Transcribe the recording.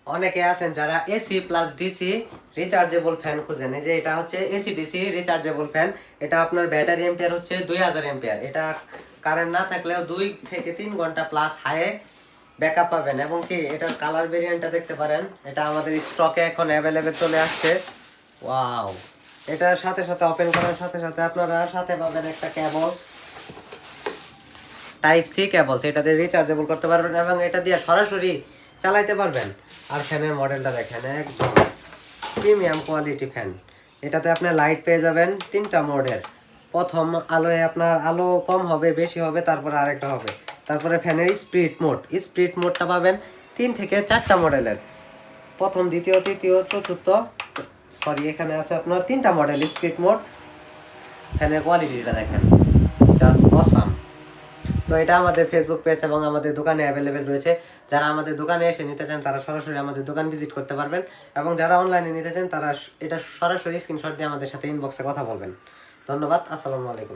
অনেকে আছেন যারা AC plus DC rechargeable fan খুঁজেন। এই যে এটা হচ্ছে এসি ডিসি রিচার্জেবল ফ্যান। এটা আপনার ব্যাটারি এম্পিয়ার হচ্ছে 2000 এম্পিয়ার। এটা কারেন্ট না থাকলেও 2 থেকে 3 ঘন্টা প্লাস হাইয়ে ব্যাকআপ পাবেন। এবং কি এটার কালার ভেরিয়েন্টটা দেখতে পারেন, এটা আমাদের স্টকে এখন অ্যাভেলেবেল চলে আসছে। ওয়াও, এটার সাথে সাথে ওপেন করার সাথে সাথে আপনারা সাথে পাবেন একটা কেবলস, টাইপ সি কেবলস। এটা দিয়ে রিচার্জেবল করতে পারবেন এবং এটা দিয়ে সরাসরি চালাইতে পারবেন। আর ফ্যানের মডেলটা দেখেন, একদম প্রিমিয়াম কোয়ালিটি ফ্যান। এটাতে আপনি লাইট পেয়ে যাবেন 3টা মোডের। প্রথম আলোয় আপনার আলো কম হবে, বেশি হবে, তারপরে আরেকটা হবে। তারপরে ফ্যানের স্পিড মোডটা পাবেন 3 থেকে 4টা মডেলের। প্রথম, দ্বিতীয়, তৃতীয়, চতুর্থ, সরি এখানে আছে আপনার 3টা মডেল স্পিড মোড। ফ্যানের কোয়ালিটিটা দেখেন, জাস্ট অসাম। তো এটা আমাদের ফেসবুক পেজ এবং আমাদের দোকানে অ্যাভেলেবেল রয়েছে। যারা আমাদের দোকানে এসে নিতে চান তারা সরাসরি আমাদের দোকান ভিজিট করতে পারবেন, এবং যারা অনলাইনে নিতে চান তারা এটা সরাসরি স্ক্রিনশট দিয়ে আমাদের সাথে ইনবক্সে কথা বলবেন। ধন্যবাদ, আসসালামু আলাইকুম।